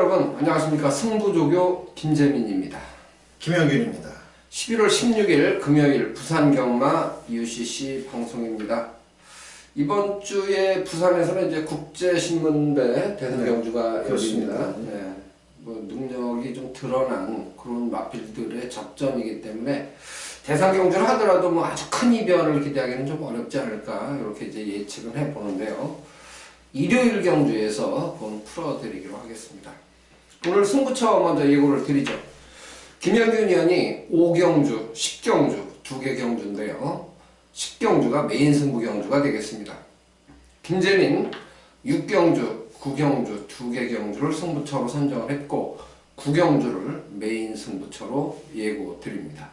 여러분 안녕하십니까. 승부조교 김재민입니다. 김영균입니다. 11월 16일 금요일 부산경마 UCC 방송입니다. 이번 주에 부산에서는 이제 국제신문배 대선경주가 열립니다. 네. 뭐 능력이 좀 드러난 그런 마필들의 접전이기 때문에 대상경주를 하더라도 뭐 아주 큰 이변을 기대하기는 좀 어렵지 않을까 이렇게 이제 예측을 해보는데요. 일요일 경주에서 그건 풀어드리기로 하겠습니다. 오늘 승부처 먼저 예고를 드리죠. 김영균 위원이 5경주, 10경주 두 개 경주인데요. 10경주가 메인 승부 경주가 되겠습니다. 김재민 6경주, 9경주 두 개 경주를 승부처로 선정을 했고 9경주를 메인 승부처로 예고 드립니다.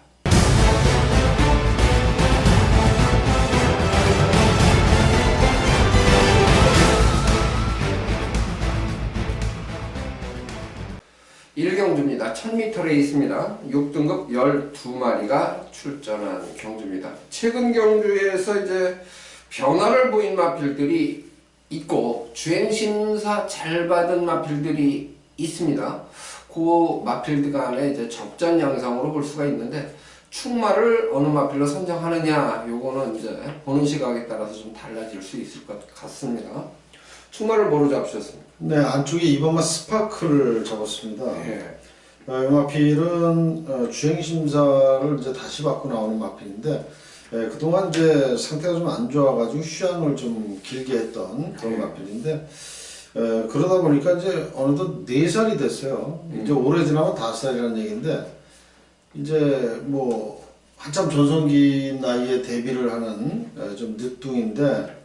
일경주입니다. 1000m 레이스입니다. 6등급 12마리가 출전한 경주입니다. 최근 경주에서 이제 변화를 보인 마필들이 있고 주행심사 잘 받은 마필들이 있습니다. 그 마필들 간에 이제 접전 양상으로 볼 수가 있는데 충마를 어느 마필로 선정하느냐 요거는 이제 보는 시각에 따라서 좀 달라질 수 있을 것 같습니다. 충마를 뭐로 잡으셨습니까? 네, 안쪽에 이번마 스파크를 잡았습니다. 네. 이 마필은 주행심사를 이제 다시 받고 나오는 마필인데 그동안 이제 상태가 좀 안 좋아가지고 휴양을 좀 길게 했던 그런 마필인데 그러다 보니까 이제 어느덧 4살이 됐어요. 이제 올해 지나면 5살이라는 얘기인데 이제 뭐 한참 전성기 나이에 데뷔를 하는 좀 늦둥인데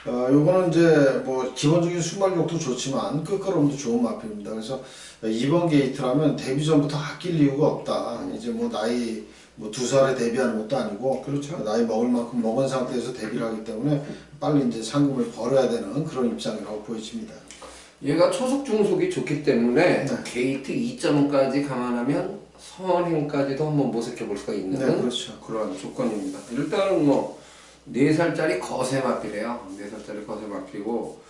요거는 이제 뭐 기본적인 순발력도 좋지만 끝걸음도 좋은 마필입니다. 그래서 이번 게이트라면 데뷔 전부터 아낄 이유가 없다. 이제 뭐 나이 뭐 2살에 데뷔하는 것도 아니고 그렇죠. 나이 먹을 만큼 먹은 상태에서 데뷔를 하기 때문에 빨리 이제 상금을 벌어야 되는 그런 입장이라고 보여집니다. 얘가 초속 중속이 좋기 때문에 게이트 2점까지 감안하면 선행까지도 한번 모색해 볼 수가 있는 그렇죠. 그런 조건입니다. 일단은 뭐 4살짜리 거세 마필이에요. 4살짜리 거세 마필이고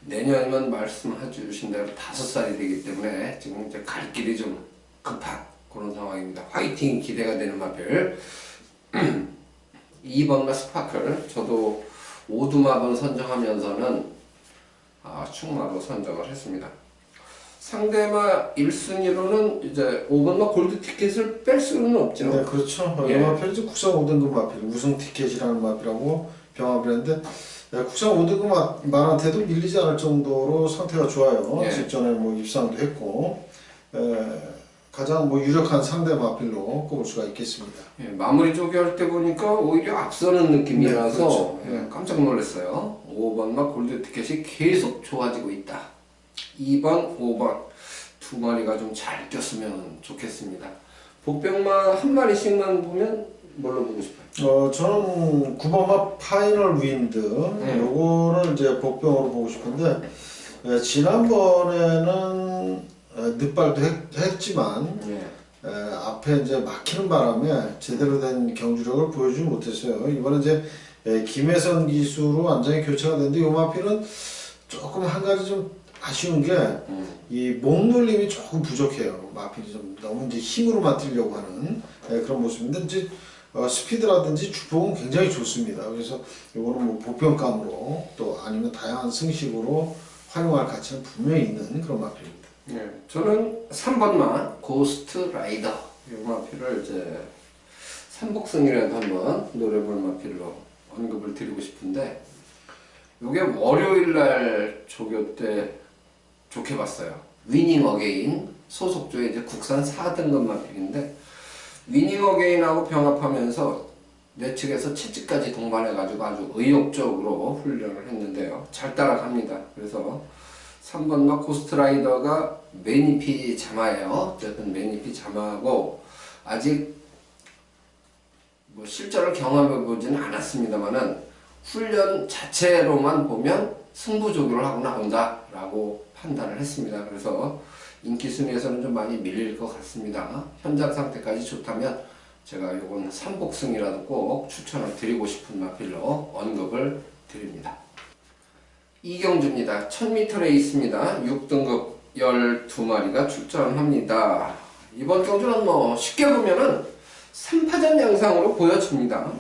내년이면 말씀해 주신 대로 5살이 되기 때문에 지금 이제 갈 길이 좀 급한 그런 상황입니다. 화이팅 기대가 되는 마필. 2번마 스파클. 저도 오두마번 선정하면서는 충마로 선정을 했습니다. 상대마 1순위로는 이제 5번마 골드 티켓을 뺄 수는 없죠. 네, 그렇죠. 이 마필이 국산 5등급 마필, 우승 티켓이라는 마필하고 병합을 했는데 국산 5등급 말한테도 밀리지 않을 정도로 상태가 좋아요. 직전에 뭐 입상도 했고 가장 뭐 유력한 상대 마필로 꼽을 수가 있겠습니다. 마무리 쪽에 할 때 보니까 오히려 앞서는 느낌이라서 그렇죠. 깜짝 놀랐어요. 5번마 골드 티켓이 계속 좋아지고 있다. 2번, 5번 두 마리가 좀 잘 꼈으면 좋겠습니다. 복병마 한 마리씩만 보면 뭘로 보고 싶어요? 저는 9번마 파이널 윈드 요거를 이제 복병으로 보고 싶은데 지난번에는 늦발도 했지만 앞에 이제 막히는 바람에 제대로 된 경주력을 보여주지 못했어요. 이번에 이제 김혜선 기수로 완전히 교체가 됐는데 요 마필은 조금 한 가지 좀 아쉬운 게 이 목놀림이 조금 부족해요. 마필이 좀 너무 이제 힘으로만 뛰려고 하는 그런 모습인데 이제 스피드라든지 주폭은 굉장히 좋습니다. 그래서 이거는 뭐 보편감으로 또 아니면 다양한 승식으로 활용할 가치는 분명히 있는 그런 마필입니다. 저는 3번마 고스트 라이더 이 마필을 이제 삼복승이라도 한번 노려볼 마필로 언급을 드리고 싶은데 이게 월요일날 조교 때 좋게 봤어요. 위닝 어게인 소속조의 이제 국산 4등급 마필인데 위닝 어게인하고 병합하면서 내 측에서 채찍까지 동반해가지고 아주 의욕적으로 훈련을 했는데요. 잘 따라갑니다. 그래서 3번마 고스트라이더가 매니피 자마예요. 어쨌든 매니피 자마하고 아직 뭐 실전을 경험해 보지는 않았습니다만은 훈련 자체로만 보면 승부조교를 하고 나온다 라고 판단을 했습니다. 그래서 인기 순위에서는 좀 많이 밀릴 것 같습니다. 현장 상태까지 좋다면 제가 요건 삼복승이라도 꼭 추천을 드리고 싶은 마필로 언급을 드립니다. 이경주입니다. 1000m 레이스입니다. 6등급 12마리가 출전합니다. 이번 경주는 뭐 쉽게 보면은 3파전 양상으로 보여집니다.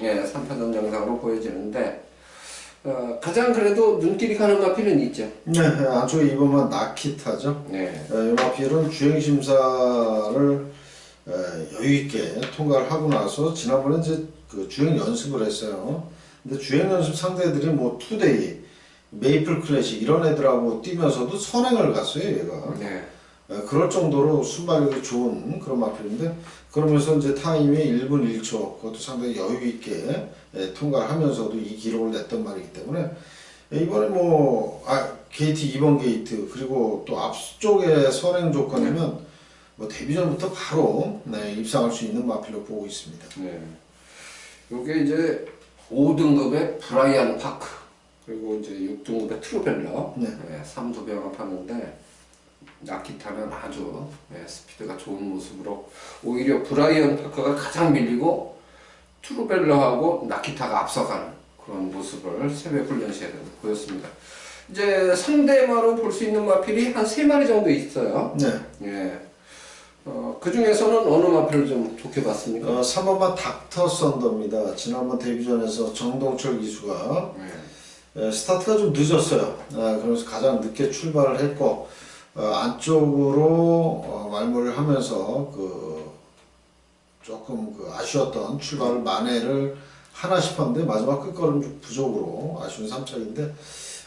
예, 3파전 양상으로 보여지는데 가장 그래도 눈길이 가는 마필은 있죠. 네, 안쪽에 이번만 나키타죠. 네. 이 마필은 주행 심사를 여유 있게 통과를 하고 나서 지난번에 이제 그 주행 연습을 했어요. 근데 주행 연습 상대들이 뭐 투데이, 메이플 클래식 이런 애들하고 뛰면서도 선행을 갔어요, 얘가. 네. 그럴 정도로 순발력이 좋은 그런 마필인데 그러면서 이제 타임이 1분 1초 그것도 상당히 여유 있게 통과를 하면서도 이 기록을 냈던 말이기 때문에 이번에 뭐 게이트 2번 게이트 그리고 또 앞쪽에 선행 조건이면 뭐 데뷔 전부터 바로 입상할 수 있는 마필로 보고 있습니다. 네. 요게 이제 5등급의 브라이언 파크 그리고 이제 6등급의 트루벨러 네. 3두 병합하는데 나키타는 아주 스피드가 좋은 모습으로 오히려 브라이언 파크가 가장 밀리고 트루벨러하고 나키타가 앞서가는 그런 모습을 새벽 훈련 시에 보였습니다. 이제 상대마로 볼 수 있는 마필이 한 3마리 정도 있어요. 네. 예. 그 중에서는 어느 마필을 좀 좋게 봤습니까? 3번만 닥터 썬더입니다. 지난번 데뷔전에서 정동철 기수가 스타트가 좀 늦었어요. 그래서 가장 늦게 출발을 했고 안쪽으로 말무를 하면서 조금 아쉬웠던 출발 만회를 하나 싶었는데 마지막 끝걸음 좀 부족으로 아쉬운 3차인데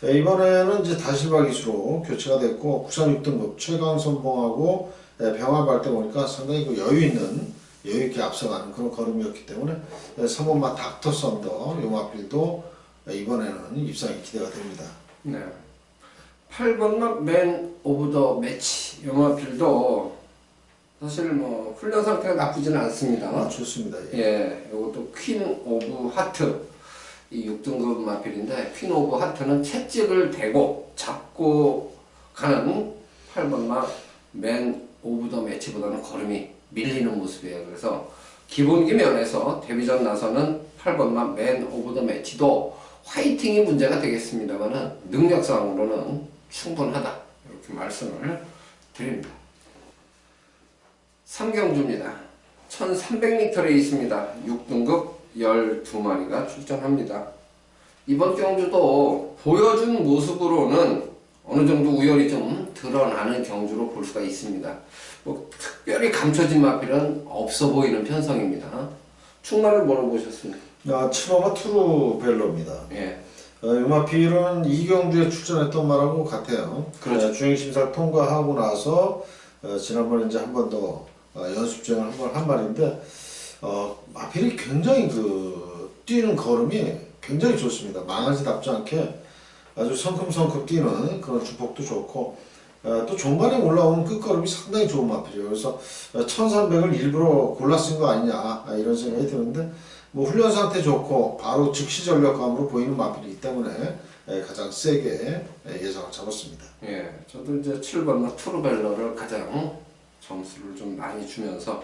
이번에는 이제 다실바 기수로 교체가 됐고 국산 6등급 최강 선봉하고 병합할 때 보니까 상당히 여유 있게 앞서가는 그런 걸음이었기 때문에 3번마 닥터 썬더 요 마필도 이번에는 입상이 기대가 됩니다. 네. 8번만 맨 오브 더 매치 영화필도 사실 뭐 훈련 상태가 나쁘지는 않습니다. 좋습니다. 예, 이것도 퀸 오브 하트 이 6등급 마필인데 퀸 오브 하트는 채찍을 대고 잡고 가는 8번만 맨 오브 더 매치보다는 걸음이 밀리는 모습이에요. 그래서 기본기 면에서 데뷔전 나서는 8번만 맨 오브 더 매치도 화이팅이 문제가 되겠습니다만은 능력상으로는 충분하다 이렇게 말씀을 드립니다. 3경주입니다. 1300m 레이스입니다. 6등급 12마리가 출전합니다. 이번 경주도 보여준 모습으로는 어느 정도 우열이 좀 드러나는 경주로 볼 수가 있습니다. 뭐 특별히 감춰진 마필은 없어 보이는 편성입니다. 충마를 뭐로 보셨습니까? 7번마 투루벨로입니다. 예. 이 마필은 이경주에 출전했던 말하고 같아요. 그렇죠. 주행심사를 통과하고 나서 지난번에 이제 한 번 더 연습 주행을 한 번 한 말인데 마필이 굉장히 뛰는 걸음이 굉장히 좋습니다. 망아지답지 않게 아주 성큼성큼 뛰는 그런 주폭도 좋고 또 종반에 올라오는 끝걸음이 상당히 좋은 마필이에요. 그래서 1300을 일부러 골라 쓴 거 아니냐 이런 생각이 드는데 뭐 훈련 상태 좋고 바로 즉시 전력감으로 보이는 마필이기 때문에 가장 세게 예상을 잡았습니다. 예, 저도 이제 7번 투르벨러를 가장 점수를 좀 많이 주면서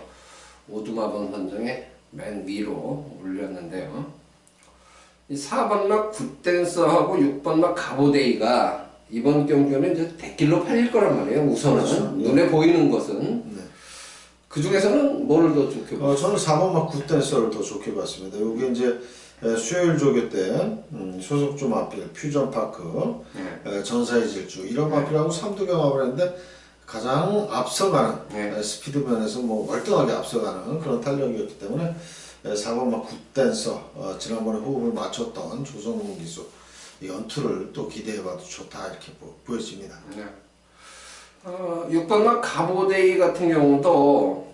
오두마번 선정에 맨 위로 올렸는데요. 이 4번 막 굿댄서하고 6번 막 가보데이가 이번 경주는 이제 대길로 팔릴 거란 말이에요. 우선은 그렇죠. 눈에 보이는 것은 그 중에서는 뭐를 더 좋게 보세요? 저는 4번 막 굿댄서를 더 좋게 봤습니다. 이게 이제 수요일 조교 때 소속주 마필 퓨전파크 전사의 질주 이런 마필하고 3두 경합을 했는데 가장 앞서가는 스피드 면에서 뭐 월등하게 앞서가는 그런 탄력이었기 때문에 4번 막 굿댄서 지난번에 호흡을 맞췄던 조성훈 기수 연투를 또 기대해봐도 좋다 이렇게 보여집니다. 6번 막 가보데이 같은 경우도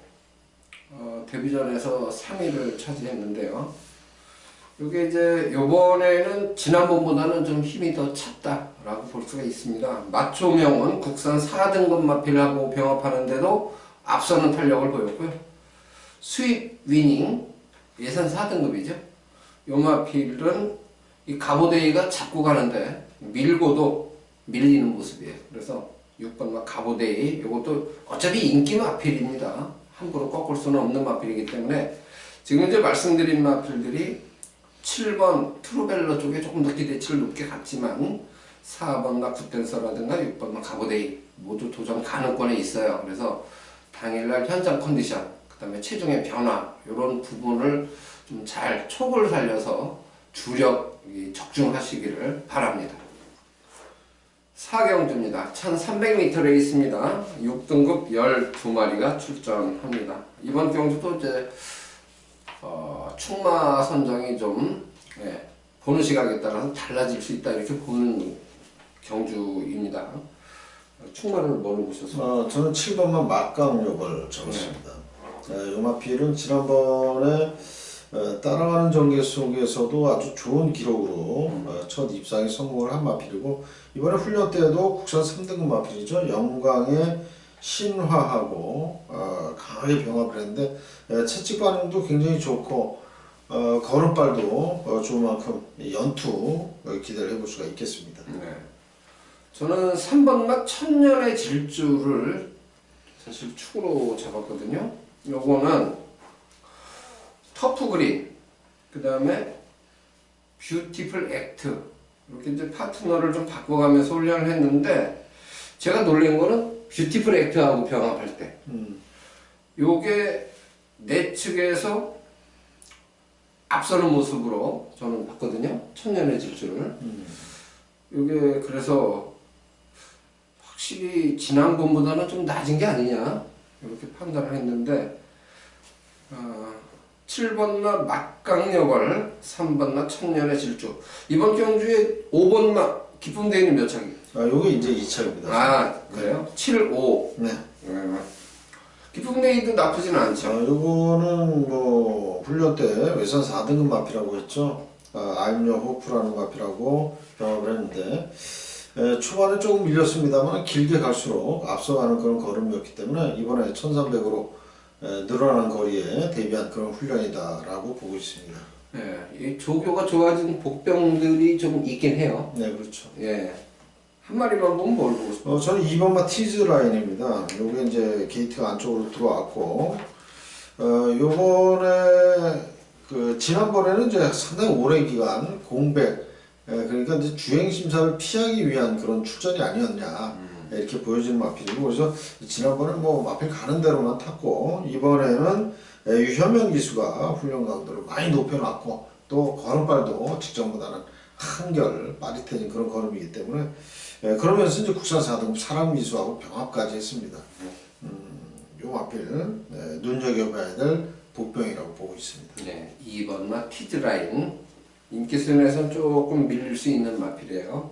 데뷔전에서 3위를 차지했는데요. 이게 이제 요번에는 지난번보다는 좀 힘이 더 찼다라고 볼 수가 있습니다. 마초명은 국산 4등급 마필하고 병합하는데도 앞서는 탄력을 보였고요. 수입 위닝 예선 4등급이죠. 요 마필은 이 가보데이가 잡고 가는데 밀고도 밀리는 모습이에요. 그래서 6번 막 가보데이 이것도 어차피 인기 마필입니다. 함부로 꺾을 수는 없는 마필이기 때문에 지금 이제 말씀드린 마필들이 7번 트루벨러 쪽에 조금 더 기대치를 높게 갔지만 4번 막 굿댄서라든가 6번 막 가보데이 모두 도전 가능권에 있어요. 그래서 당일날 현장 컨디션, 그 다음에 체중의 변화 이런 부분을 좀 잘 촉을 살려서 주력 적중하시기를 바랍니다. 4경주입니다. 1300m 레이스입니다. 6등급 12마리가 출전합니다. 이번 경주도 이제 충마 선정이 좀 보는 시각에 따라서 달라질 수 있다 이렇게 보는 경주입니다. 충마를 뭐로 보셨어요? 저는 7번만 막강력을 적었습니다. 이 마필은 지난번에 따라가는 전개 속에서도 아주 좋은 기록으로 첫 입상에 성공을 한 마필이고, 이번에 훈련 때도 국산 3등급 마필이죠. 영광에 신화하고 강하게 병합을 했는데 채찍 반응도 굉장히 좋고 걸음발도 좋은 만큼 연투 기대를 해볼 수가 있겠습니다. 네. 저는 3번맛 천년의 질주를 사실 축으로 잡았거든요. 요거는 터프 그린, 그 다음에 뷰티풀 액트, 이렇게 이제 파트너를 좀 바꿔가면서 훈련을 했는데, 제가 놀란 거는 뷰티풀 액트하고 병합할 때 요게 내 측에서 앞서는 모습으로 저는 봤거든요. 천년의 질주를. 요게 그래서 확실히 지난번보다는 좀 낮은 게 아니냐 이렇게 판단을 했는데, 7번마 막강력을, 3번마 천년의 질주. 이번 경주에 5번마 기쁨대회는 몇 차기? 요게 이제 2차입니다. 아, 그래요? 7, 5. 네. 기쁨대회도 나쁘진 않죠. 요거는 뭐 훈련 때 외선 4등급 마피라고 했죠. 아임녀 호프라는 마피라고 병합을 했는데 초반에 조금 밀렸습니다만 길게 갈수록 앞서가는 그런 걸음이었기 때문에 이번에 1300으로 늘어난 거리에 대비한 그런 훈련이다라고 보고 있습니다. 예, 이 조교가 좋아진 복병들이 좀 있긴 해요. 네, 그렇죠. 예, 한 마리만 보면 뭘 보고 싶어요? 저는 2번마 티즈 라인입니다. 요게 이제 게이트가 안쪽으로 들어왔고, 요번에 지난번에는 이제 상당히 오랜 기간 공백, 그러니까 이제 주행 심사를 피하기 위한 그런 출전이 아니었냐 이렇게 보여지는 마필이고, 그래서 지난번에 뭐 마필 가는 대로만 탔고, 이번에는 유현명 기수가 훈련 강도를 많이 높여놨고, 또 걸음발도 직전보다는 한결 빠릿해진 그런 걸음이기 때문에, 그러면서 이제 국산 4등급 사람 미수하고 병합까지 했습니다. 요 마필 눈여겨봐야 될 복병이라고 보고 있습니다. 네, 2번마 티즈라인. 인기순에선 조금 밀릴 수 있는 마필이에요.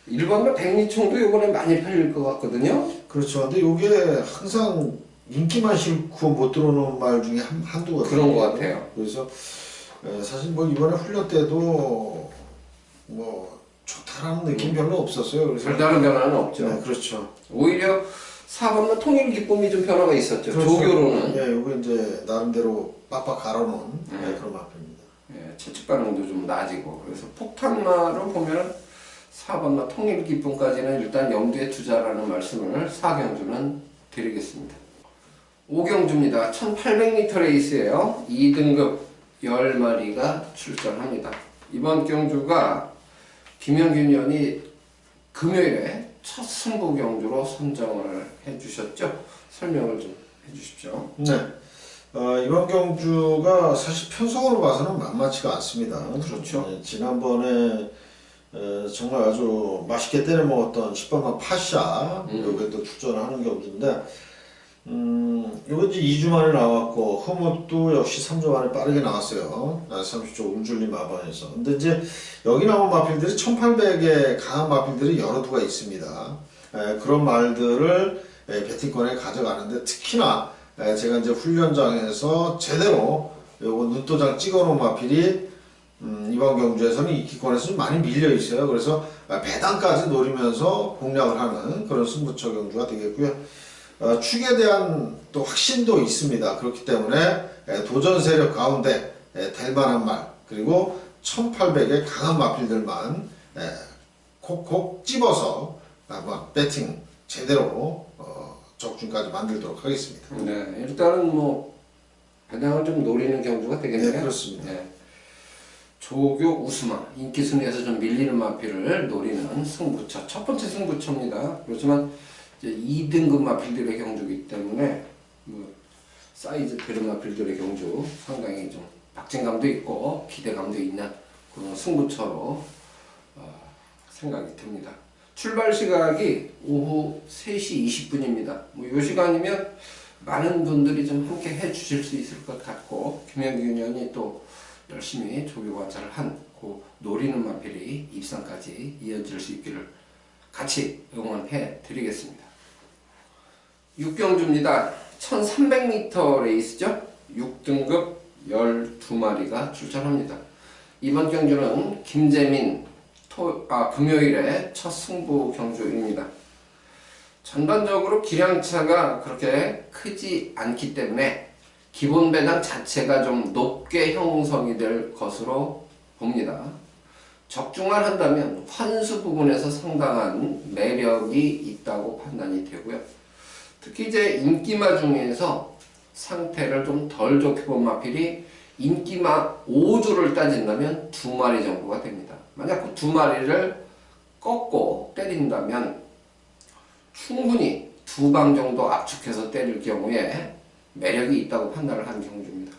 1번마 백리총도 이번에 많이 팔릴 것 같거든요. 그렇죠. 근데 요게 항상 인기만 싫고 못 들어오는 말 중에 한두거든요. 그런 것 같아요. 그래서 사실 뭐 이번에 훈련 때도 뭐 좋다라는 느낌 별로 없었어요. 그래서 별다른 변화는 없죠. 네, 그렇죠. 오히려 4번마 통일 기쁨이 좀 변화가 있었죠. 그렇죠. 조교로는. 네, 요게 이제 나름대로 빡빡 갈아놓은 그런 마필입니다. 예, 채찍 반응도 좀 낮이고, 그래서 폭탄마로 보면 4번마 통일 기쁨까지는 일단 염두에 두자라는 말씀을 4경주는 드리겠습니다. 5경주입니다. 1800m 레이스예요. 2등급 10마리가 출전합니다. 이번 경주가 김영균 의원이 금요일에 첫 승부 경주로 선정을 해주셨죠. 설명을 좀 해주십시오. 네. 이번 경주가 사실 편성으로 봐서는 만만치가 않습니다. 그렇죠. 지난번에 정말 아주 맛있게 때려 먹었던 10번만 파샤 여기에 또 출전하는 경주인데, 이거 이제 2주 만에 나왔고, 흐뭇도 역시 3주 만에 빠르게 나왔어요. 30초 울줄리 마반에서. 근데 이제 여기 나온 마필들이 1800의 강한 마필들이 여러 두가 있습니다. 그런 말들을 배팅권에 가져가는데, 특히나 제가 이제 훈련장에서 제대로 요거 눈도장 찍어놓은 마필이 이번 경주에서는 이 기권에서 좀 많이 밀려 있어요. 그래서 배당까지 노리면서 공략을 하는 그런 승부처 경주가 되겠고요. 축에 대한 또 확신도 있습니다. 그렇기 때문에 도전 세력 가운데 될 만한 말, 그리고 1800의 강한 마필들만 콕콕 집어서 한번 배팅 제대로 적중까지 만들도록 하겠습니다. 네, 일단은 뭐 배당을 좀 노리는 경주가 되겠네요. 네, 그렇습니다. 네. 조교 우스마, 인기 순위에서 좀 밀리는 마필을 노리는 승부처, 첫 번째 승부처입니다. 그렇지만 이제 2등급 마필들의 경주이기 때문에 뭐 사이즈 베르 마필들의 경주 상당히 좀 박진감도 있고 기대감도 있는 그런 승부처로 생각이 듭니다. 출발 시각이 오후 3시 20분입니다. 뭐 이 시간이면 많은 분들이 좀 함께 해 주실 수 있을 것 같고, 김영기 의원이 또 열심히 조교 관찰을 한 그 노리는 마필이 입상까지 이어질 수 있기를 같이 응원해 드리겠습니다. 6경주입니다. 1300m 레이스죠. 6등급 12마리가 출전합니다. 이번 경주는 김재민 금요일에 첫 승부 경주입니다. 전반적으로 기량차가 그렇게 크지 않기 때문에 기본 배당 자체가 좀 높게 형성이 될 것으로 봅니다. 적중을 한다면 환수 부분에서 상당한 매력이 있다고 판단이 되고요. 특히 이제 인기마 중에서 상태를 좀 덜 좋게 본 마필이 인기마 5주를 따진다면 2마리 정도가 됩니다. 만약 그 2마리를 꺾고 때린다면 충분히 2방 정도 압축해서 때릴 경우에 매력이 있다고 판단을 한 경주입니다.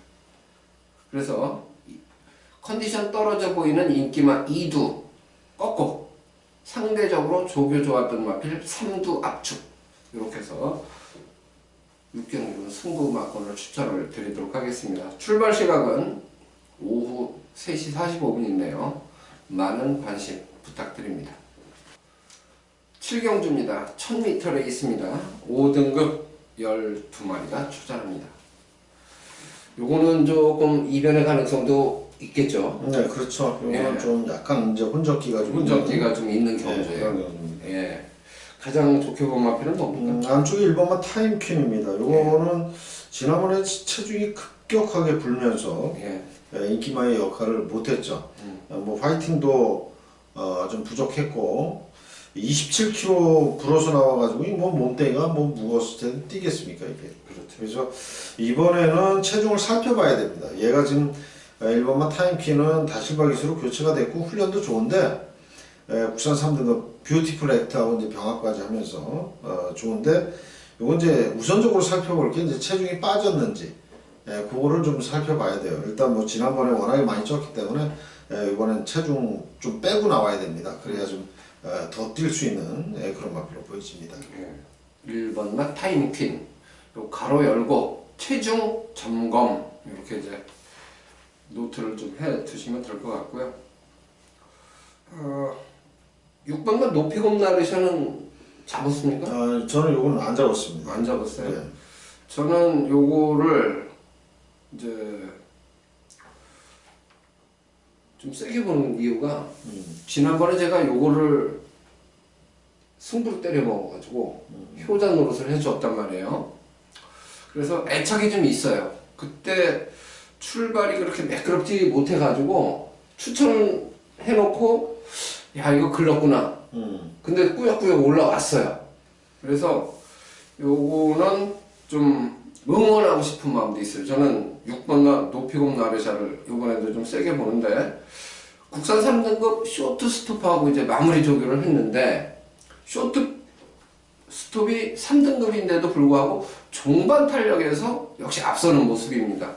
그래서 컨디션 떨어져 보이는 인기마 2두 꺾고 상대적으로 조교 좋았던 마필 3두 압축, 이렇게 해서 6경주 승부 마건을 추천을 드리도록 하겠습니다. 출발 시각은 오후 3시 45분인데요. 많은 관심 부탁드립니다. 7경주입니다. 1000m 레이스입니다. 5등급 12마리가 출전합니다. 요거는 조금 이변의 가능성도 있겠죠. 네, 그렇죠. 요거는 좀 약간 이제 혼적기가 좀 있는 경주예요. 예. 가장 좋게 본 마필은 뭡니까? 안쪽에 1번만 타임퀸입니다. 요거는 지난번에 체중이 급격하게 불면서 인기마의 역할을 못했죠. 뭐 파이팅도 좀 부족했고 27kg 불어서 나와가지고 뭐 몸뚱이가 뭐 무거웠을 때 뛰겠습니까 이게. 그렇죠. 그래서 이번에는 체중을 살펴봐야 됩니다. 얘가 지금 1번만 타임키는 다실바 기수로 교체가 됐고 훈련도 좋은데 국산 3등급 뷰티풀 액트하고 이제 병합까지 하면서 좋은데 요건 이제 우선적으로 살펴볼 게 이제 체중이 빠졌는지 그거를 좀 살펴봐야 돼요. 일단 뭐 지난번에 워낙에 많이 쪘기 때문에 이번엔 체중 좀 빼고 나와야 됩니다. 그래야 좀 더 뛸 수 있는 그런 마필로 보여집니다. 1번만 타임퀸, 요 가로 열고 체중 점검 이렇게 이제 노트를 좀 해 두시면 될 것 같고요. 6번만 높이곰 나르샤는 잡았습니까? 저는 요거는 안 잡았습니다. 안 잡았어요? 네. 저는 요거를 이제 좀 세게 보는 이유가 지난번에 제가 요거를 승부를 때려 먹어가지고 효자 노릇을 해줬단 말이에요. 그래서 애착이 좀 있어요. 그때 출발이 그렇게 매끄럽지 못해가지고 추천해놓고 야 이거 글렀구나. 근데 꾸역꾸역 올라왔어요. 그래서 요거는 좀 응원하고 싶은 마음도 있어요. 저는 6번과 높이곰 나르샤를 이번에도 좀 세게 보는데 국산 3등급 쇼트 스톱하고 이제 마무리 조교를 했는데 쇼트 스톱이 3등급인데도 불구하고 종반 탄력에서 역시 앞서는 모습입니다.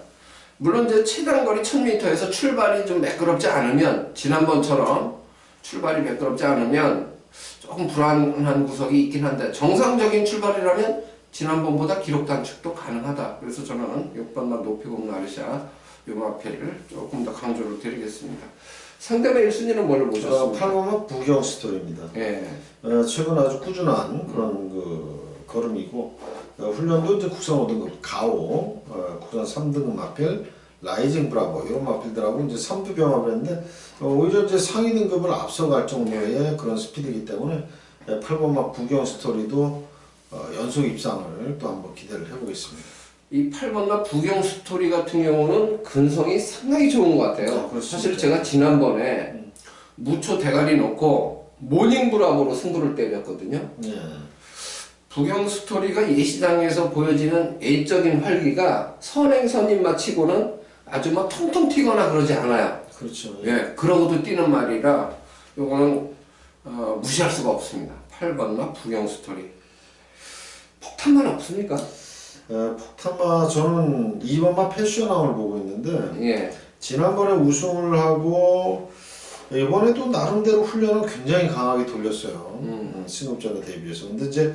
물론 이제 최단거리 1000m에서 출발이 좀 매끄럽지 않으면 지난번처럼 출발이 매끄럽지 않으면 조금 불안한 구석이 있긴 한데 정상적인 출발이라면 지난번보다 기록 단축도 가능하다. 그래서 저는 6번만 높이곰 나르샤 요 마필을 조금 더 강조를 드리겠습니다. 상대방 1순위는 뭘 보셨습니까? 8번은 부경 스토리입니다. 최근 아주 꾸준한 그런 그 걸음이고 훈련도 이제 국산 5등급 가오, 국산 3등급 마필, 라이징 브라보 이런 마필들하고 이제 3두 병합을 했는데 오히려 이제 상위 등급을 앞서갈 정도의 그런 스피드이기 때문에 8번막 부경 스토리도 연속 입상을 또 한번 기대를 해보겠습니다. 이 8번과 부경 스토리 같은 경우는 근성이 상당히 좋은 것 같아요. 사실 제가 지난번에 무초 대가리 넣고 모닝 브라보로 승부를 때렸거든요. 부경 스토리가 예시장에서 보여지는 A적인 활기가 선행선임마 치고는 아주 막 통통 튀거나 그러지 않아요. 그렇죠. 그러고도 뛰는 말이라 요거는 무시할 수가 없습니다. 8번과 부경 스토리. 폭탄만 없습니까? 폭탄마 저는 2번마 패셔나움을 보고 있는데 예. 지난번에 우승을 하고 이번에도 나름대로 훈련을 굉장히 강하게 돌렸어요. 승급전에 대비해서. 근데 이제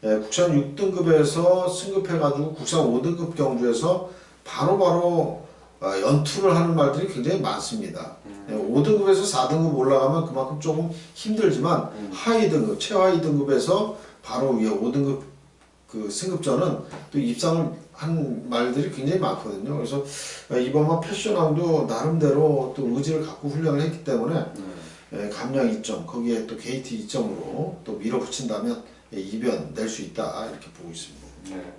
국산 6등급에서 승급해가지고 국산 5등급 경주에서 바로바로 연투를 하는 말들이 굉장히 많습니다. 5등급에서 4등급 올라가면 그만큼 조금 힘들지만 하위 등급, 최하위 등급에서 바로 위에 5등급 그 승급전은 또 입상을 한 말들이 굉장히 많거든요. 그래서 이번만 패션왕도 나름대로 또 의지를 갖고 훈련을 했기 때문에 감량 2점, 거기에 또 게이트 2점으로 또 밀어붙인다면 이변 낼 수 있다 이렇게 보고 있습니다. 네.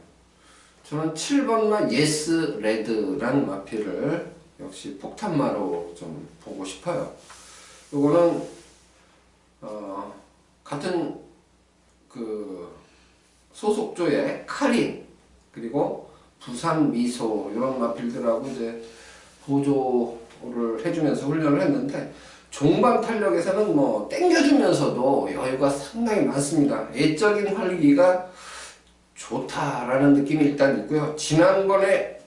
저는 7번마 예스 레드라는 마필을 역시 폭탄마로 좀 보고 싶어요. 이거는 같은 그 소속조의 카린 그리고 부산 미소 이런 마필들하고 이제 보조를 해주면서 훈련을 했는데 종반 탄력에서는 뭐 땡겨주면서도 여유가 상당히 많습니다. 애적인 활기가 좋다라는 느낌이 일단 있고요. 지난번에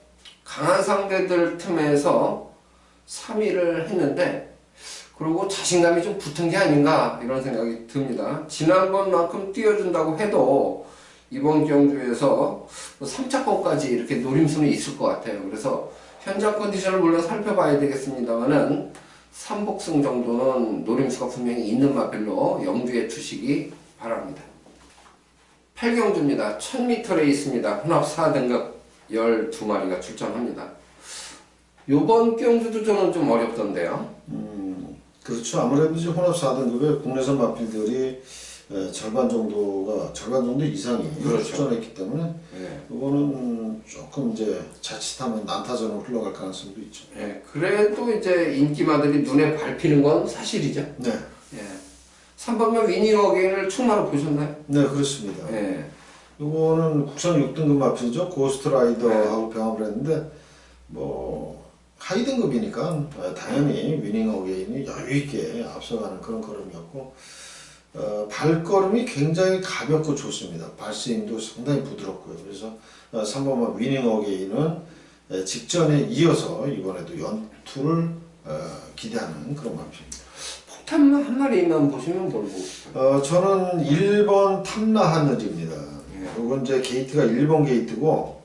강한 상대들 틈에서 3위를 했는데 그리고 자신감이 좀 붙은 게 아닌가 이런 생각이 듭니다. 지난번만큼 뛰어준다고 해도 이번 경주에서 3차권까지 이렇게 노림수는 있을 것 같아요. 그래서 현장 컨디션을 물론 살펴봐야 되겠습니다만은 3복승 정도는 노림수가 분명히 있는 마필로 염두에 두시기 바랍니다. 8경주입니다. 1000m 레이스입니다. 혼합 4등급 12마리가 출전합니다. 요번 경주도 저는 좀 어렵던데요. 그렇죠. 아무래도 이제 혼합 4등급의 국내선 마필들이 절반 정도 이상이 그렇죠. 출전했기 때문에 네. 이거는 조금 이제 자칫하면 난타전으로 흘러갈 가능성도 있죠. 네. 그래도 이제 인기마들이 눈에 밟히는 건 사실이죠. 네. 예. 3번만 위닝 어게인을 충마로 보셨나요? 네, 그렇습니다. 예. 이거는 국산 6등급 마필이죠. 고스트 라이더하고 병합을 했는데 뭐 하위 등급이니까 당연히 위닝 어게인이 여유 있게 앞서가는 그런 걸음이었고 발걸음이 굉장히 가볍고 좋습니다. 발스윙도 상당히 부드럽고요. 그래서 3번만 위닝 어게인은 직전에 이어서 이번에도 연투를 기대하는 그런 마필입니다. 폭탄만 한 마리만 보시면 뭘 보고 싶어요? 저는 1번 탐라 하늘입니다. 이건 이제 게이트가 1번 게이트고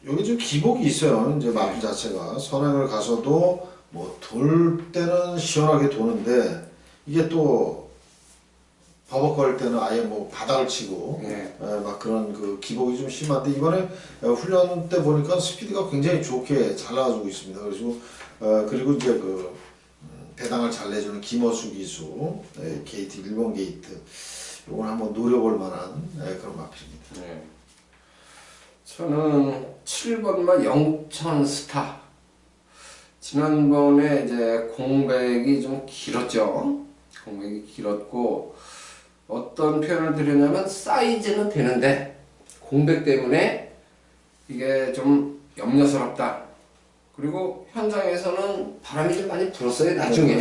여기 좀 기복이 있어요. 이제 마필 자체가 선행을 가서도 뭐 돌 때는 시원하게 도는데 이게 또 버벅거릴 때는 아예 뭐 바닥을 치고 막 그런 그 기복이 좀 심한데 이번에 훈련 때 보니까 스피드가 굉장히 좋게 잘 나가지고 있습니다. 그리고 이제 그 배당을 잘 내주는 김어수 기수 게이트 1번 게이트 이걸 한번 노려볼 만한 그런 마필입니다. 네. 저는 7번마 영천 스타. 지난번에 이제 공백이 좀 길었죠. 공백이 길었고 어떤 표현을 드렸냐면 사이즈는 되는데 공백 때문에 이게 좀 염려스럽다. 그리고 현장에서는 바람이 좀 많이 불었어요. 나중에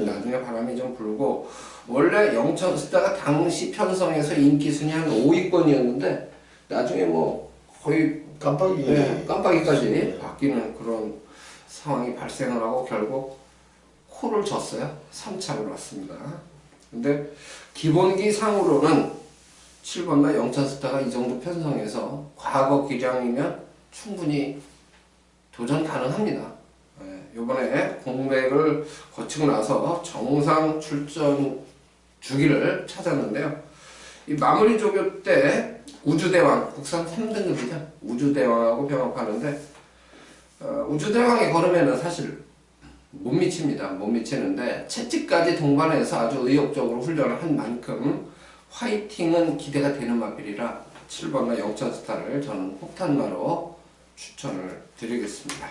나중에 바람이 좀 불고 원래 영천 스타가 당시 편성에서 인기 순위 한 5위권이었는데 나중에 뭐 거의 깜빡이까지 바뀌는 그런 상황이 발생을 하고 결국 코를 졌어요. 3차로 왔습니다. 근데 기본기 상으로는 7번과 영천스타가 이 정도 편성해서 과거 기량이면 충분히 도전 가능합니다. 이번에 공백을 거치고 나서 정상 출전 주기를 찾았는데요. 이 마무리 조교 때 우주대왕, 국산 3등급이죠. 우주대왕하고 병합하는데 우주대왕의 걸음에는 사실 못 미칩니다. 못 미치는데 채찍까지 동반해서 아주 의욕적으로 훈련을 한 만큼 화이팅은 기대가 되는 마필이라 7번과 영천스타를 저는 폭탄마로 추천을 드리겠습니다.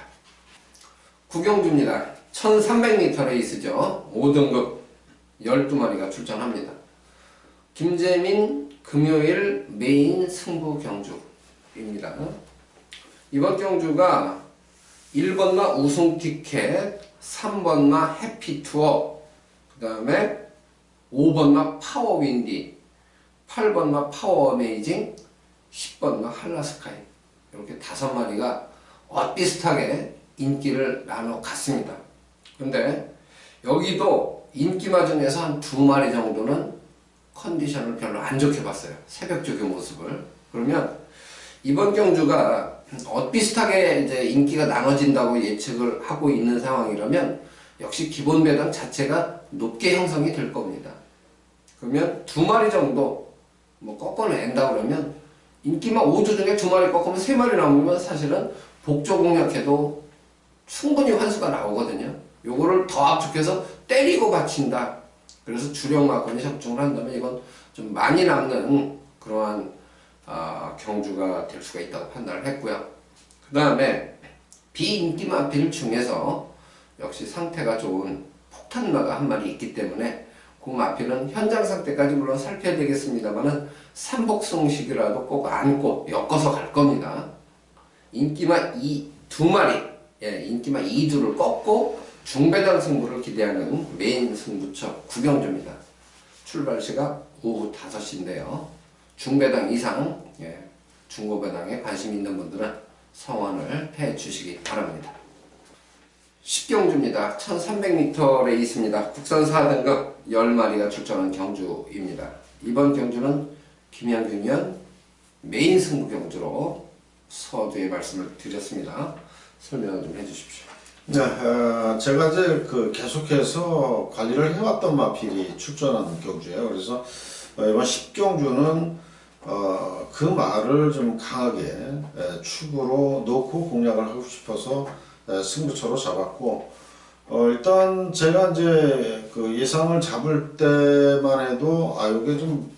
구경주입니다. 1300m 레이스죠. 5등급 12마리가 출전합니다. 김재민 금요일 메인 승부 경주입니다. 이번 경주가 1번마 우승 티켓, 3번마 해피투어, 그 다음에 5번마 파워윈디, 8번마 파워 어메이징, 10번마 한라스카이. 이렇게 5마리가 비슷하게 인기를 나눠 갔습니다. 근데 여기도 인기마 중에서 한 2마리 정도는 컨디션을 별로 안 좋게 봤어요. 새벽 조교 모습을. 그러면 이번 경주가 비슷하게 이제 인기가 나눠진다고 예측을 하고 있는 상황이라면 역시 기본 배당 자체가 높게 형성이 될 겁니다. 그러면 2마리 정도 뭐 꺾어낸다 그러면 인기마 5주 중에 2마리 꺾으면 3마리 남으면 사실은 복조 공략해도 충분히 환수가 나오거든요. 요거를 더 압축해서 때리고 받친다. 그래서 주력마건이 적중을 한다면 이건 좀 많이 남는 그러한 경주가 될 수가 있다고 판단을 했고요. 그 다음에 비인기마필 중에서 역시 상태가 좋은 폭탄마가 한 마리 있기 때문에 그 마필은 현장 상태까지 물론 살펴야 되겠습니다만은 삼복승식이라도 꼭 안고 엮어서 갈 겁니다. 인기마 2마리, 인기마 2주를 꺾고 중배당 승부를 기대하는 메인 승부처 구경주입니다. 출발 시가 오후 5시인데요. 중배당 이상, 중고배당에 관심 있는 분들은 성원을 해 주시기 바랍니다. 10경주입니다. 1300m 있습니다. 국산 4등급 10마리가 출전한 경주입니다. 이번 경주는 김양균 위원 메인 승부 경주로 서두에 말씀을 드렸습니다. 설명을 좀 해주십시오. 네, 제가 이제 계속해서 관리를 해왔던 마필이 출전한 경주예요. 그래서 이번 10경주는 그 말을 좀 강하게 축으로 놓고 공략을 하고 싶어서 승부처로 잡았고, 일단 제가 이제 예상을 잡을 때만 해도 이게 좀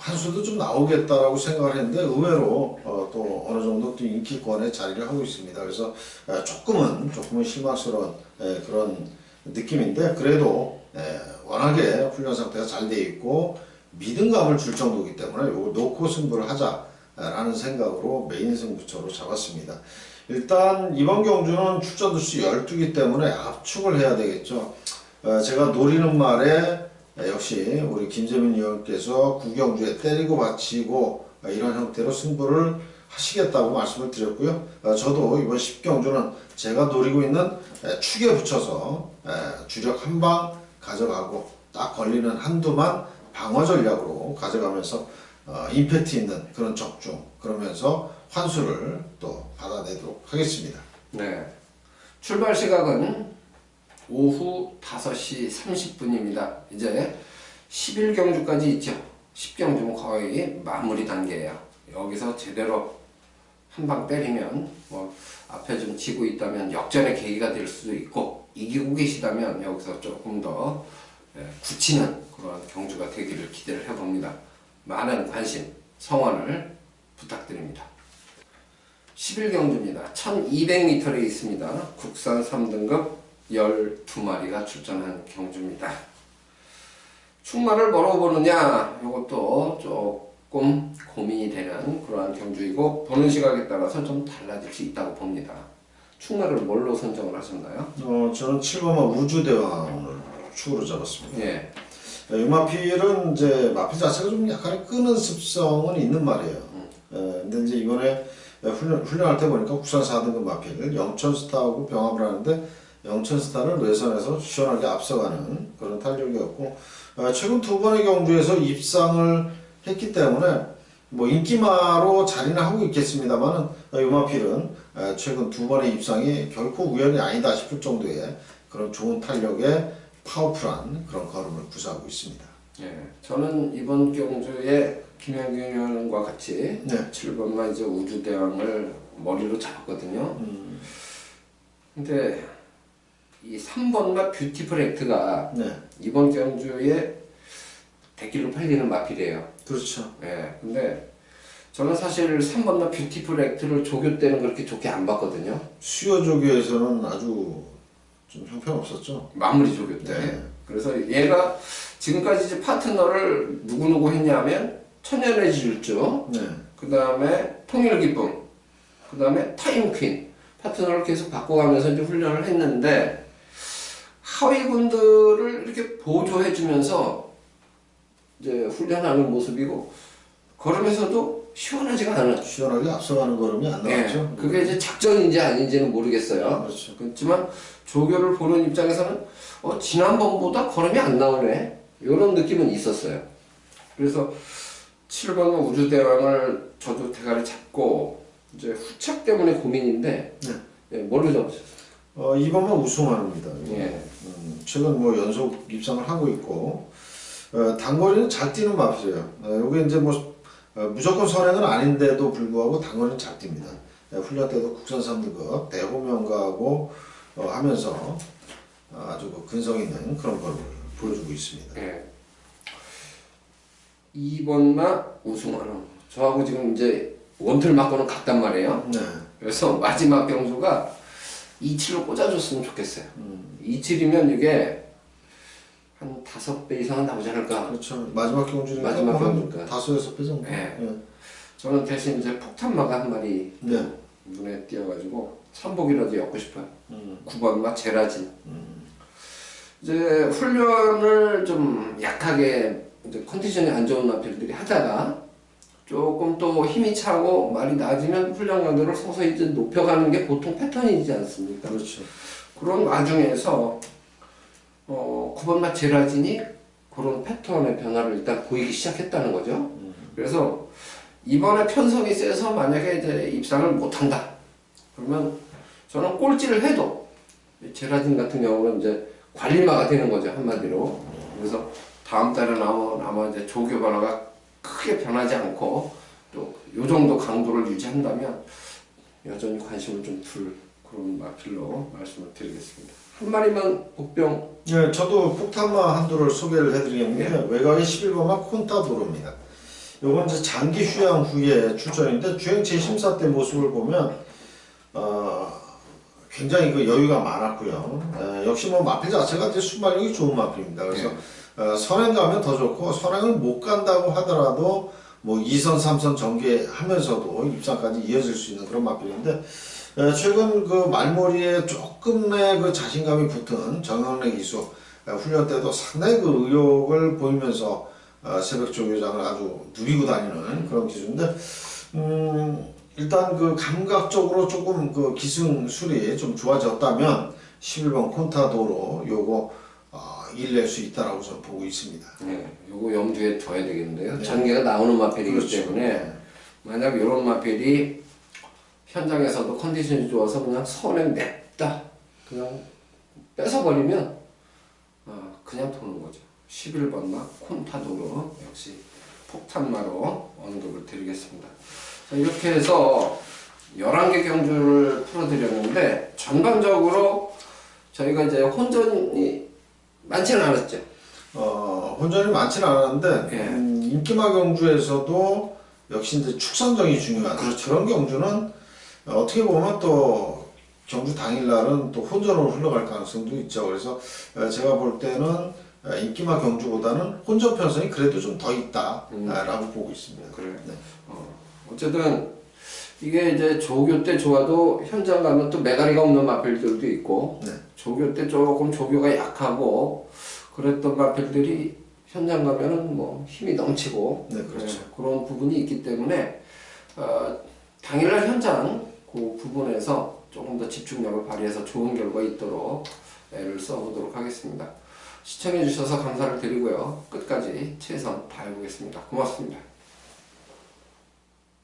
한 수도 좀 나오겠다라고 생각을 했는데 의외로 또 어느 정도 또 인기권에 자리를 하고 있습니다. 그래서 조금은 실망스러운 그런 느낌인데 그래도 워낙에 훈련 상태가 잘 돼 있고 믿음감을 줄 정도이기 때문에 이걸 놓고 승부를 하자라는 생각으로 메인 승부처로 잡았습니다. 일단 이번 경주는 출전 두수 12기 때문에 압축을 해야 되겠죠. 제가 노리는 말에 역시 우리 김재민 의원께서 구경주에 때리고 받치고 이런 형태로 승부를 하시겠다고 말씀을 드렸고요. 저도 이번 10경주는 제가 노리고 있는 축에 붙여서 주력 한 방 가져가고 딱 걸리는 한두만 방어 전략으로 가져가면서 임팩트 있는 그런 적중, 그러면서 환수를 또 받아내도록 하겠습니다. 네. 출발 시각은 오후 5시 30분입니다. 이제 11경주까지 있죠. 10경주는 거의 마무리 단계예요. 여기서 제대로 한 방 때리면 뭐 앞에 좀 지고 있다면 역전의 계기가 될 수도 있고, 이기고 계시다면 여기서 조금 더 굳히는 그런 경주가 되기를 기대를 해봅니다. 많은 관심, 성원을 부탁드립니다. 11경주입니다. 1200m에 있습니다. 국산 3등급 12마리가 출전한 경주입니다. 충마를 뭐로 보느냐, 이것도 조금 고민이 되는 그러한 경주이고, 보는 시각에 따라서 좀 달라질 수 있다고 봅니다. 충마를 뭘로 선정을 하셨나요? 저는 7번마 우주대왕을 축으로 잡았습니다. 예. 이 마필은 이제 마필 자체가 좀 약간의 끄는 습성은 있는 말이에요. 근데 이제 이번에 훈련할 때 보니까 국산 4등급 마필 영천스타하고 병합을 하는데 영천스타를 외선에서 시원하게 앞서가는 그런 탄력이었고, 최근 2번의 경주에서 입상을 했기 때문에 뭐 인기마로 자리는 하고 있겠습니다만 이 마필은 최근 2번의 입상이 결코 우연이 아니다 싶을 정도의 그런 좋은 탄력의 파워풀한 그런 걸음을 구사하고 있습니다. 예, 저는 이번 경주에 김양균 의원과 같이 7번만 이제 우주대왕을 머리로 잡았거든요. 근데 이 3번마 뷰티풀 액트가 이번 경주에 대길로 팔리는 마필이에요. 그렇죠. 예, 근데 저는 사실 3번마 뷰티풀 액트를 조교 때는 그렇게 좋게 안 봤거든요. 수요 조교에서는 아주 좀 형편없었죠. 마무리 조교 때. 그래서 얘가 지금까지 이제 파트너를 누구누구 했냐면 천연의 질주, 그 다음에 통일기쁨, 그 다음에 타임퀸 파트너를 계속 바꿔가면서 이제 훈련을 했는데, 하위군들을 이렇게 보조해주면서 이제 훈련하는 모습이고 걸으면서도 시원하지가 않아. 시원하게 앞서가는 걸음이 안 나왔죠. 그게 이제 작전인지 아닌지는 모르겠어요. 그렇죠. 그렇지만 조교를 보는 입장에서는 지난번보다 걸음이 안 나오네. 이런 느낌은 있었어요. 그래서 7번 우주대왕을 저도 대가리 잡고 이제 후착 때문에 고민인데 뭘로 잡으셨어요? 2번만 우승하는입니다. 예. 최근 뭐 연속 입상을 하고 있고 단거리는 잘 뛰는 마필이에요. 여기 이제 뭐 무조건 선행은 아닌데도 불구하고 단거리는 잘 뜁니다. 훈련 때도 국선 3등급 대호명가하고 하면서 아주 근성 있는 그런 걸 보여주고 있습니다. 예. 2번마 우승하는 저하고 지금 이제 원틀 맞고는 같단 말이에요. 네. 그래서 마지막 경주가 27로 꽂아줬으면 좋겠어요. 27이면 이게 한 5배 이상은 나오지 않을까. 그렇죠. 마지막 경주니까 마지막 한 경주니까. 5-6배 정도. 네. 예. 저는 대신 이제 폭탄마가 한 마리 네. 눈에 띄어가지고 참복이라도 엮고 싶어요. 9번마 제라진. 이제 훈련을 좀 약하게 이제 컨디션이 안 좋은 마필들이 하다가 조금 또 힘이 차고 말이 낮으면 훈련 강도를 서서히 이제 높여가는 게 보통 패턴이지 않습니까? 그렇죠. 그런 와중에서 9번마 제라진이 그런 패턴의 변화를 일단 보이기 시작했다는 거죠. 그래서 이번에 편성이 세서 만약에 이제 입상을 못한다. 그러면 저는 꼴찌를 해도 제라진 같은 경우는 이제 관리마가 되는 거죠, 한마디로. 그래서 다음 달에 나온 아마 이제 조교 변화가 크게 변하지 않고 또 요 정도 강도를 유지한다면 여전히 관심을 좀 둘 그런 마필로 말씀을 드리겠습니다. 한 마리만 복병. 네, 저도 폭탄마 한두를 소개를 해드리겠는데 외곽의 11번마 콘타도로입니다. 요건 이제 장기 휴양 후에 출전인데 주행 재심사 때 모습을 보면 굉장히 그 여유가 많았고요. 역시 뭐 마필 자체가 되게 순발력이 좋은 마필입니다. 그래서 선행 가면 더 좋고 선행을 못 간다고 하더라도 뭐 2선, 3선 전개하면서도 입상까지 이어질 수 있는 그런 마필인데 최근 그 말머리에 조금의 그 자신감이 붙은 정형래 기수 훈련 때도 상당히 그 의욕을 보이면서 새벽 조교장을 아주 누리고 다니는 그런 기수인데 일단 그 감각적으로 조금 그 기승술이 좀 좋아졌다면 11번 콘타도로 요거 일낼 수 있다라고 저는 보고 있습니다. 네, 요거 염두에 둬야 되겠는데요. 전개가 나오는 마필이기 그렇죠. 때문에 만약 이런 마필이 현장에서도 컨디션이 좋아서 그냥 선행 냅다 그냥 뺏어버리면 그냥 도는 거죠. 11번마 콘타도로 역시 폭탄마로 언급을 드리겠습니다. 자, 이렇게 해서 11개 경주를 풀어드렸는데 전반적으로 저희가 이제 혼전이 많지는 않았죠. 혼전이 많지는 않았는데 인기마 경주에서도 역시 이제 축선정이 중요하다. 그렇죠. 그런 경주는 어떻게 보면 또 경주 당일날은 또 혼전으로 흘러갈 가능성도 있죠. 그래서 제가 볼 때는 인기마 경주보다는 혼전 편성이 그래도 좀 더 있다라고 보고 있습니다. 그래요. 네. 어쨌든 이게 이제 조교 때 좋아도 현장 가면 또 메가리가 없는 마필들도 있고 조교 때 조금 조교가 약하고 그랬던 마필들이 현장 가면은 뭐 힘이 넘치고 그렇죠. 그런 부분이 있기 때문에 당일날 현장 그 부분에서 조금 더 집중력을 발휘해서 좋은 결과 있도록 애를 써보도록 하겠습니다. 시청해 주셔서 감사를 드리고요. 끝까지 최선 다해보겠습니다. 고맙습니다.